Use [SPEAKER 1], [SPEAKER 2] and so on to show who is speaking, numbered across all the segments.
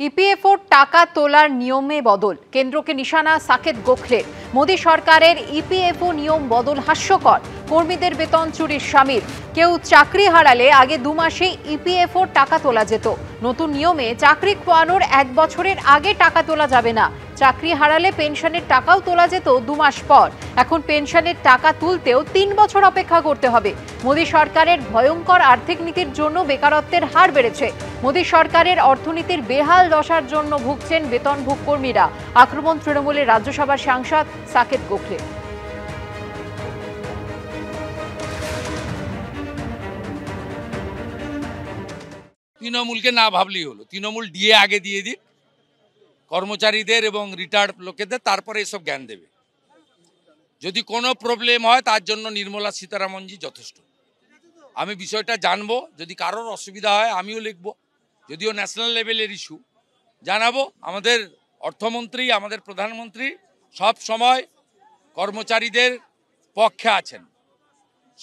[SPEAKER 1] ইপিএফওর টাকা তোলার নিয়মে বদল, কেন্দ্রকে নিশানা সাকেত গোখলের। মোদী সরকারের ইপিএফও নিয়ম বদল হাস্যকর, কর্মীদের বেতন চুরির শামিল। কেউ চাকরি হারালে আগে 2 মাসে ইপিএফওর টাকা তোলা যেত। নতুন নিয়মে চাকরি খোয়ানোর 1 বছরের আগে টাকা তোলা যাবে না। চাকরি হারালে পেনশনের টাকাও তোলা যেত 2 মাস পর। এখন পেনশনের টাকা তুলতেও 3 বছর অপেক্ষা করতে হবে। মোদী সরকারের ভয়ঙ্কর আর্থিক নীতির জন্য বেকারত্বের হার বেড়েছে। মোদী সরকারের অর্থনীতির বেহাল দশার জন্য ভুগছেন বেতনভোগ কর্মীরা। আক্রমণ তৃণমূলের রাজ্যসভার সাংসদ সাকেত গোখলে।
[SPEAKER 2] তৃণমূলকে না ভাবলেই হলো, তৃণমূল ডিএ আগে দিয়ে দিক কর্মচারীদের এবং রিটায়ার্ড লোকেদের, তারপরে এসব জ্ঞান দেবে। যদি কোনো প্রবলেম হয় তার জন্য নির্মলা সীতারামনজি যথেষ্ট। আমি বিষয়টা জানবো, যদি কারোর অসুবিধা হয় আমিও লিখব, যদিও ন্যাশনাল লেভেলের ইস্যু জানাবো। আমাদের অর্থমন্ত্রী, আমাদের প্রধানমন্ত্রী সব সময় কর্মচারীদের পক্ষে আছেন,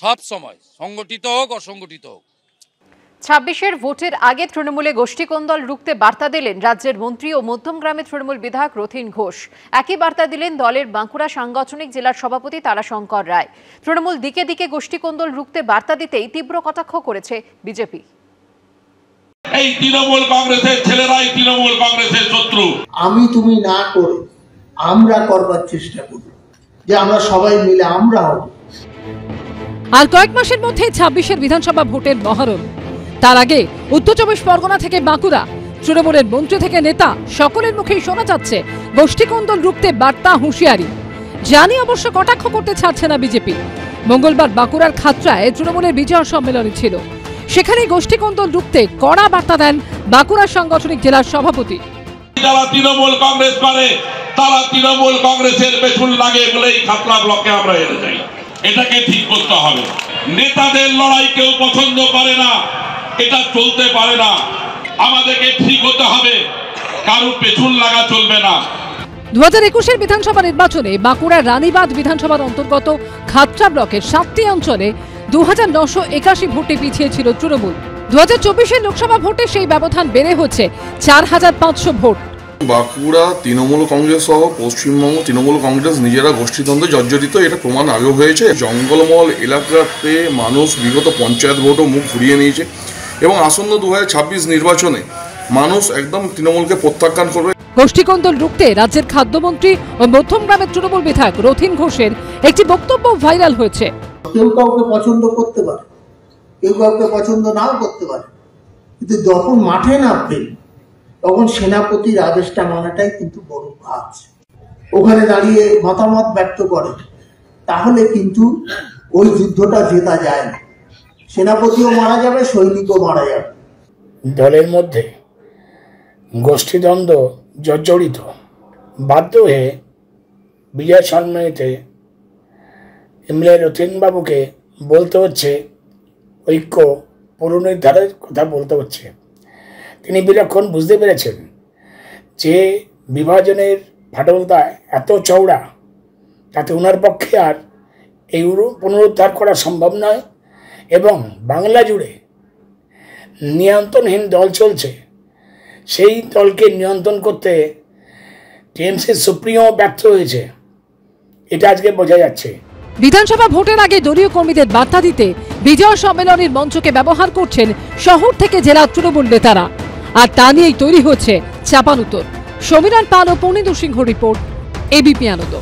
[SPEAKER 2] সব সময়, সংগঠিত হোক অসংগঠিত হোক।
[SPEAKER 1] 26-এর ভোটের আগে তৃণমূলে গোষ্ঠীকন্দল রুখতে বার্তা দিলেন রাজ্যের মন্ত্রী ও মধ্যমগ্রামের তৃণমূল বিধায়ক রথীন ঘোষ। একই বার্তা দিলেন দলের বাঁকুড়া সাংগঠনিক জেলার সভাপতি তারাশঙ্কর রায়। তৃণমূল দিকে দিকে গোষ্ঠীকন্দল রুখতে বার্তা দিতেই তীব্র কটাক্ষ করেছে বিজেপি।
[SPEAKER 3] এই তৃণমূল কংগ্রেসের ছেলেরাই তৃণমূল কংগ্রেসের শত্রু।
[SPEAKER 4] আমি তুমি না করে আমরা করবার চেষ্টা করব, যে আমরা সবাই মিলে আমরা হব।
[SPEAKER 5] আর কয়েক মাসের মধ্যে 26-এর বিধানসভা ভোটের মহরণ। তার আগে উত্তর 24 পরগনা থেকে বাঁকুড়া, তৃণমূলের মন্ত্রী থেকে নেতা সকলের মুখেই শোনা যাচ্ছে গোষ্ঠীকন্দল রুখতে বার্তা, হুঁশিয়ারি। জানি অবশ্য কটাক্ষ করতে ছাড়ছে না বিজেপি। মঙ্গলবার বাঁকুড়ার খাতড়ায় তৃণমূলের বিজয় সম্মেলনী ছিল। সেখানে গোষ্ঠীকন্দল রুখতে কড়া বার্তা দেন বাঁকুড়া সাংগঠনিক জেলার সভাপতি।
[SPEAKER 3] যারা তৃণমূল কংগ্রেস করে তারা তৃণমূল কংগ্রেসের পেছন লাগে বলেই খাতড়া ব্লকে আমরা হেরে যাই। এটাকে ঠিক করতে হবে। নেতাদের লড়াই কেউ পছন্দ করে না, এটা চলতে পারে না। আমাদেরকে ঠিক হতে হবে, কারো পেছন লাগা চলবে না।
[SPEAKER 5] 2021-এর বিধানসভা নির্বাচনে বাঁকুড়ার রানীবাঁধ বিধানসভার অন্তর্গত খাতড়া ব্লকের 7টি অঞ্চলে 2981 ভোটে পিছিয়ে ছিল তৃণমূল। 2024-এর লোকসভা ভোটে সেই ব্যবধান বেড়ে হচ্ছে 4500 ভোট।
[SPEAKER 6] বাঁকুড়া তৃণমূল কংগ্রেস সহ পশ্চিমবঙ্গ তৃণমূল কংগ্রেস নিজেরা গোষ্ঠীদ্বন্দ্বে জর্জরিত, এটা প্রমাণ আগেও হয়েছে। জঙ্গলমহল এলাকাতে মানুষ বিগত পঞ্চায়েত ভোটও মুখ ঘুরিয়ে নিয়েছে এবং আসন্ন 2026 নির্বাচনে মানুষ একদম তৃণমূলকে প্রত্যাখ্যান করবে।
[SPEAKER 5] গোষ্ঠীকন্দল রুখতে রাজ্যের খাদ্যমন্ত্রী ও মধ্যমগ্রামের তৃণমূল বিধায়ক রথীন ঘোষের একটি বক্তব্য ভাইরাল হয়েছে।
[SPEAKER 4] কেউ কাউকে পছন্দ করতে পারে, কেউ কাউকে পছন্দ নাও করতে পারে, কিন্তু যখন মাঠে নামবেন তখন সেনাপতির আদেশটা মানাটাই কিন্তু বড় কাজ। ওখানে দাঁড়িয়ে মতামত ব্যক্ত করে, তাহলে কিন্তু ওই যুদ্ধটা জেতা যায় না। সেনাপতিও মারা যাবে, সৈনিকও মারা যাবে।
[SPEAKER 7] দলের মধ্যে গোষ্ঠীদ্বন্দ্ব জর্জরিত, বাধ্য হয়ে বিজয় সম্মেলনীতে এমএলএ রথীনবাবুকে বলতে হচ্ছে ঐক্য পুনরুদ্ধারের কথা বলতে হচ্ছে। তিনি বিলক্ষণ বুঝতে পেরেছেন যে বিভাজনের ফাটলটা এত চওড়া, তাতে ওনার পক্ষে আর এই পুনরুদ্ধার করা সম্ভব নয় এবং বাংলা জুড়ে নিয়ন্ত্রণহীন দল চলছে। সেই দলকে নিয়ন্ত্রণ করতে টিএমসি সুপ্রিমো ব্যর্থ হয়েছে, এটা আজকে বোঝা যাচ্ছে।
[SPEAKER 5] বিধানসভা ভোটের আগে দলীয় কর্মীদের বার্তা দিতে বিজয় সম্মেলনের মঞ্চকে ব্যবহার করছেন শহর থেকে জেলা তৃণমূল নেতারা, আর তা নিয়েই তৈরি হচ্ছে চাপানুতর। সমীরণ পাল ও পূর্ণিন্দু সিংহ রিপোর্ট, এবিপি আনন্দ।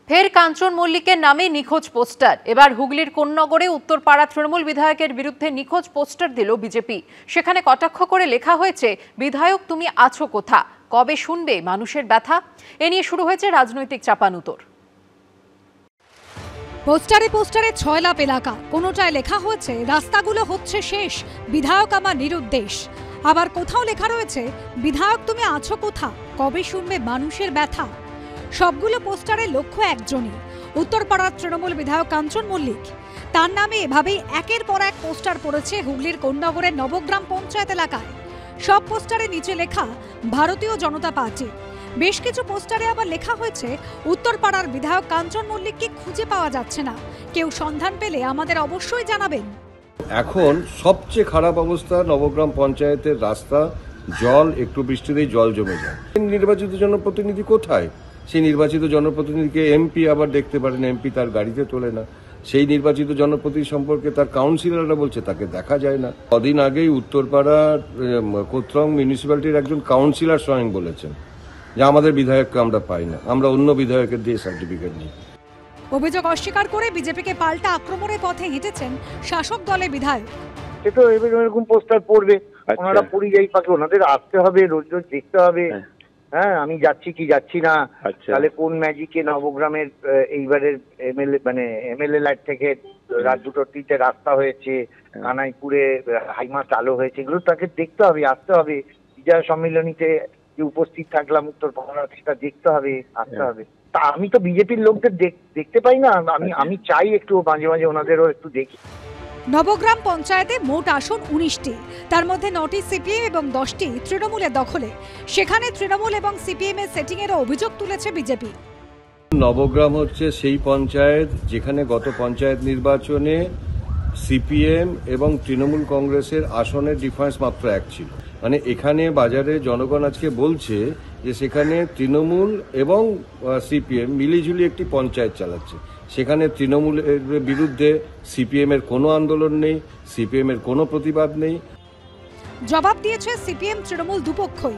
[SPEAKER 1] ফের কাঞ্চন মল্লিকের নামে নিখোঁজ পোস্টার। এবার হুগলির কোন্নগরে উত্তরপাড়া তৃণমূল বিধায়কের বিরুদ্ধে নিখোঁজ পোস্টার দিল বিজেপি। সেখানে কটাক্ষ করে লেখা হয়েছে, বিধায়ক তুমি আছো কোথা, কবে শুনবে মানুষের ব্যথা। এ নিয়ে শুরু হয়েছে রাজনৈতিক চাপানুতর।
[SPEAKER 8] পোস্টারে পোস্টারে 6 লাখ এলাকা, কোনোটায় লেখা হয়েছে রাস্তাগুলো হচ্ছে শেষ, বিধায়ক আমার নিরুদ্দেশ। আবার কোথাও লেখা রয়েছে, বিধায়ক তুমি আছো কোথা, কবে শুনবে মানুষের ব্যথা। সবগুলো পোস্টারের লক্ষ্য একজনই, উত্তরপাড়ার তৃণমূল বিধায়ক কাঞ্চন মল্লিক। তার নামে এভাবেই একের পর এক পোস্টার পড়েছে হুগলির কোন্নগরের নবগ্রাম পঞ্চায়েত এলাকায়। সব পোস্টারে নিচে লেখা ভারতীয় জনতা পার্টি। বেশ কিছু পোস্টারে আবার লেখা হয়েছে, উত্তরপাড়ার বিধায়ক কাঞ্চন মল্লিককে খুঁজে পাওয়া যাচ্ছে না, কেউ সন্ধান পেলে আমাদের অবশ্যই জানাবেন।
[SPEAKER 9] এখন সবচেয়ে খারাপ অবস্থা নবগ্রাম পঞ্চায়েতের রাস্তা, জল একটু বৃষ্টিতেই জল জমে যায়। নির্বাচিত জনপ্রতিনিধি কোথায়? সেই নির্বাচিত জনপ্রতিনিধিকে এমপি আবার দেখতে পারেন, এমপি তার গাড়িতে তোলে না। সেই নির্বাচিত জনপ্রতিনিধি সম্পর্কে তার কাউন্সিলররা বলছে তাকে দেখা যায় না। কদিন আগেই উত্তরপাড়ার কোতরং মিউনিসিপ্যালিটির একজন কাউন্সিলর স্বয়ং বলেছেন যে আমাদের বিধায়ককে আমরা পাই না, আমরা অন্য বিধায়কের দিয়ে সার্টিফিকেট নিই।
[SPEAKER 8] অভিযোগ অস্বীকার করে বিজেপিকে পাল্টা আক্রমণের পথে হেঁটেছেন শাসক দলের বিধায়ক।
[SPEAKER 10] সে তো এরকম পোস্টার পড়বে, ওনারা পরিযায়ী পাখি, ওনাদের আসতে হবে, রোজ রোজ দেখতে হবে, হ্যাঁ আমি যাচ্ছি কি যাচ্ছি না, তাহলে কোন ম্যাজিকে নবগ্রামের এইবারের এমএলএ লাইট থেকে রাত 2:30 রাস্তা হয়েছে, কানাইপুরে হাইমা চালু হয়েছে, এগুলো তাকে দেখতে হবে, আসতে হবে। বিজয় সম্মিলনীতে যে উপস্থিত থাকলাম উত্তরপাড়া, সেটা দেখতে হবে, আসতে হবে। তা আমি তো বিজেপির লোকদের দেখতে পাই না, আমি চাই একটু মাঝে মাঝে ওনাদেরও একটু দেখি।
[SPEAKER 8] নবগ্রাম পঞ্চায়েতে মোট আসন 19টি, তার মধ্যে 9টি সিপিএম এবং 10টি তৃণমূলের দখলে। সেখানে তৃণমূল এবং সিপিএম এর সেটিং এর অভিযোগ তুলেছে বিজেপি।
[SPEAKER 9] নবগ্রাম হচ্ছে সেই পঞ্চায়েত যেখানে গত পঞ্চায়েত নির্বাচনে সিপিএম এবং তৃণমূল কংগ্রেসের আসনের ডিফারেন্স মাত্র 1 ছিল। মানে এখানে বাজারে জনগণ আজকে বলছে যে সেখানে তৃণমূল এবং সিপিএম মিলিঝুলি একটি পঞ্চায়েত চালাচ্ছে। সেখানে তৃণমূলের বিরুদ্ধে সিপিএম এর কোনো আন্দোলন নেই, সিপিএম এর কোনো প্রতিবাদ নেই।
[SPEAKER 8] জবাব দিয়েছে সিপিএম তৃণমূল দুপক্ষই।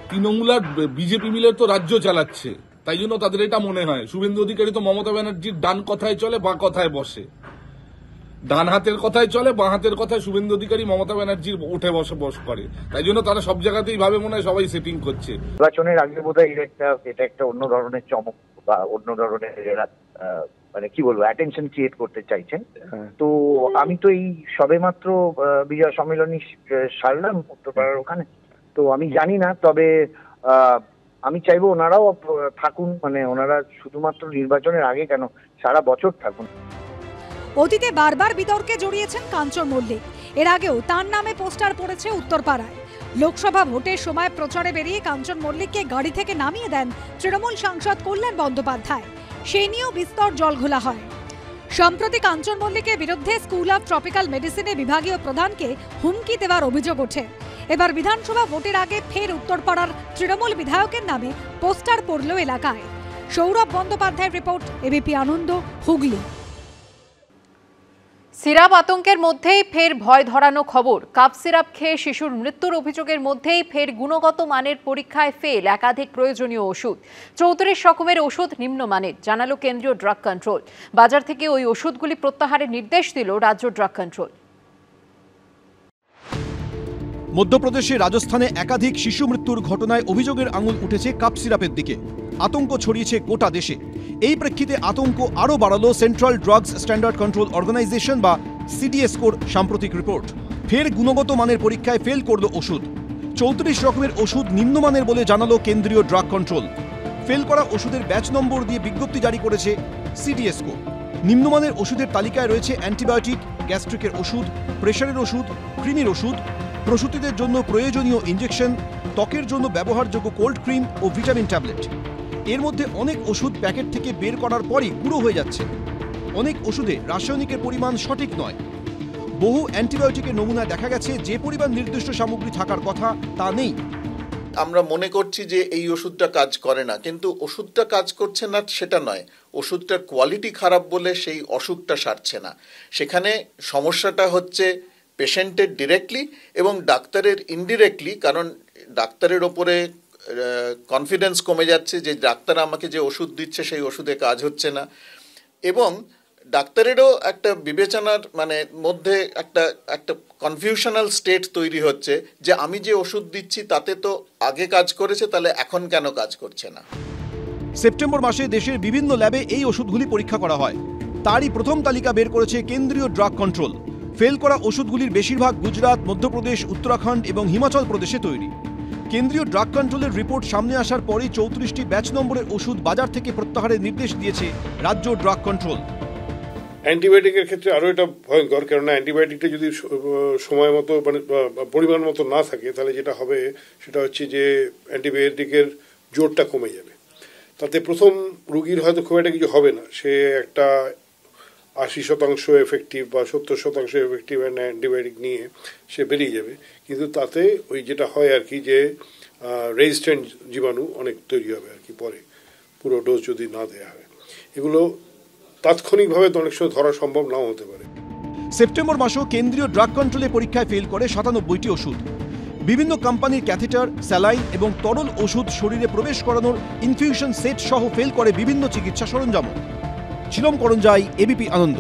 [SPEAKER 11] তৃণমূল আর বিজেপি মিলে তো রাজ্য চালাচ্ছে, তাই জন্য তাদের এটা মনে হয় শুভেন্দু অধিকারী তো মমতা ব্যানার্জির ডান কথায় চলে, বাঁ কথায় বসে। ডান হাতের কথায় চলে, বাঁ হাতের কথায় শুভেন্দু অধিকারী মমতা ব্যানার্জির উঠে বস করে, তাই জন্য তারা সব জায়গাতেই ভাবে মনে হয় সবাই সেটিং করছে।
[SPEAKER 10] নির্বাচনের আগে বোধহয় এটা একটা অন্য ধরনের চমক বা অন্য ধরনের মানে কি বলবো অ্যাটেনশন ক্রিয়েট করতে চাইছেন। তো আমি তো এই সবেমাত্র বিজয় সম্মেলনী সারলাম উত্তরপাড়ার ওখানে, তো আমি জানি না, তবে আমি চাইবো ওনারাও থাকুন, মানে ওনারা শুধুমাত্র নির্বাচনের আগে কেন সারা বছর থাকুন।
[SPEAKER 8] অতীতে বারবার বিতর্কে জড়িয়েছেন কাঞ্চন মল্লিক। এর আগেও তার নামে পোস্টার পড়েছে উত্তরপাড়ায়। লোকসভা ভোটের সময় প্রচারে বেরিয়ে কাঞ্চন মল্লিককে গাড়ি থেকে নামিয়ে দেন তৃণমূল সাংসদ কল্যাণ বন্দ্যোপাধ্যায়। সেই নিয়েও বিস্তর জলঘোলা হয়। সম্প্রতি কাঞ্চন মল্লিকের বিরুদ্ধে স্কুল অফ ট্রপিক্যাল মেডিসিনের বিভাগীয় প্রধানকে হুমকি দেওয়ার অভিযোগ ওঠে। এবার বিধানসভা ভোটের আগে ফের উত্তরপাড়ার তৃণমূল বিধায়কের নামে পোস্টার পড়ল এলাকায়। সৌরভ বন্দ্যোপাধ্যায়ের রিপোর্ট, এবিপি আনন্দ, হুগলি।
[SPEAKER 1] সিরাপ আতঙ্কের মধ্যেই ফের ভয় ধরানো খবর। কাপ সিরাপ খেয়ে শিশুর মৃত্যুর অভিযোগের মধ্যেই ফের গুণগত মানের পরীক্ষায় ফেল একাধিক প্রয়োজনীয় ওষুধ। 34 রকমের ওষুধ নিম্নমানের, জানালো কেন্দ্রীয় ড্রাগ কন্ট্রোল। বাজার থেকে ওই ওষুধগুলি প্রত্যাহারের নির্দেশ দিল রাজ্য ড্রাগ কন্ট্রোল।
[SPEAKER 12] মধ্যপ্রদেশে রাজস্থানে একাধিক শিশু মৃত্যুর ঘটনায় অভিযোগের আঙুল উঠেছে কাপ সিরাপের দিকে। আতঙ্ক ছড়িয়েছে গোটা দেশে। এই প্রেক্ষিতে আতঙ্ক আরও বাড়ালো central drugs standard control organisation বা সিডিএসকোর সাম্প্রতিক রিপোর্ট। ফের গুণগত মানের পরীক্ষায় ফেল করল ওষুধ। 34 রকমের ওষুধ নিম্নমানের বলে জানালো কেন্দ্রীয় ড্রাগ কন্ট্রোল। ফেল করা ওষুধের ব্যাচ নম্বর দিয়ে বিজ্ঞপ্তি জারি করেছে সিডিএসকো। নিম্নমানের ওষুধের তালিকায় রয়েছে অ্যান্টিবায়োটিক, গ্যাস্ট্রিকের ওষুধ, প্রেশারের ওষুধ, কৃমির ওষুধ, প্রসূতিদের জন্য প্রয়োজনীয় ইনজেকশন, ত্বকের জন্য ব্যবহারযোগ্য কোল্ড ক্রিম ও ভিটামিন ট্যাবলেট। এর মধ্যে অনেক ওষুধ প্যাকেট থেকে বের করার পরই গুঁড়ো হয়ে যাচ্ছে। অনেক ওষুধে রাসায়নিকের পরিমাণ সঠিক নয়। বহু অ্যান্টিবায়োটিকের নমুনায় দেখা গেছে যে পরিমাণ নির্দিষ্ট সামগ্রী থাকার কথা তা নেই।
[SPEAKER 13] আমরা মনে করছি যে এই ওষুধটা কাজ করে না, কিন্তু ওষুধটা কাজ করছে না সেটা নয়, ওষুধটার কোয়ালিটি খারাপ বলে সেই অসুখটা সারছে না। সেখানে সমস্যাটা হচ্ছে পেশেন্টের ডিরেক্টলি এবং ডাক্তারের ইনডিরেক্টলি, কারণ ডাক্তারের ওপরে কনফিডেন্স কমে যাচ্ছে যে ডাক্তার আমাকে যে ওষুধ দিচ্ছে সেই ওষুধে কাজ হচ্ছে না, এবং ডাক্তারেরও একটা বিবেচনার মধ্যে একটা কনফিউশনাল স্টেট তৈরি হচ্ছে যে আমি যে ওষুধ দিচ্ছি তাতে তো আগে কাজ করেছে, তাহলে এখন কেন কাজ করছে না।
[SPEAKER 12] সেপ্টেম্বর মাসে দেশের বিভিন্ন ল্যাবে এই ওষুধগুলি পরীক্ষা করা হয়। তারই প্রথম তালিকা বের করেছে কেন্দ্রীয় ড্রাগ কন্ট্রোল। ফেল করা ওষুধগুলির বেশিরভাগ গুজরাট, মধ্যপ্রদেশ, উত্তরাখণ্ড এবং হিমাচল প্রদেশে তৈরি। কেন্দ্রীয় ড্রাগ কন্ট্রোলের রিপোর্ট সামনে আসার পরেই 34টি ব্যাচ নম্বরের ওষুধ বাজার থেকে প্রত্যাহারের নির্দেশ দিয়েছে রাজ্য ড্রাগ কন্ট্রোল।
[SPEAKER 14] অ্যান্টিবায়োটিকের ক্ষেত্রে আরও এটা ভয়ঙ্কর, কেননা অ্যান্টিবায়োটিকটা যদি সময় মতো পরিমাণ মতো না থাকে তাহলে যেটা হবে সেটা হচ্ছে যে অ্যান্টিবায়োটিকের জোরটা কমে যাবে। তাতে প্রথম রুগীর হয়তো খুব একটা কিছু হবে না, সে একটা 80% এফেক্টিভ বা 70% এফেক্টিভ অ্যান্টিবায়োটিক নিয়ে সে বেরিয়ে যাবে, কিন্তু তাতে ওই যেটা হয় আর কি যে রেজিস্ট্যান্ট জীবাণু অনেক তৈরি হবে আর কি পরে, পুরো ডোজ যদি না দেওয়া হয়। এগুলো তাৎক্ষণিকভাবে তো অনেক সময় ধরা সম্ভব নাও হতে পারে।
[SPEAKER 12] সেপ্টেম্বর মাসেও কেন্দ্রীয় ড্রাগ কন্ট্রোলে পরীক্ষায় ফেল করে 97টি ওষুধ। বিভিন্ন কোম্পানির ক্যাথেটার, স্যালাইন এবং তরল ওষুধ শরীরে প্রবেশ করানোর ইনফিউশন সেট সহ ফেল করে বিভিন্ন চিকিৎসা সরঞ্জাম। শিলম করঞ্জাই, এবিপি আনন্দ।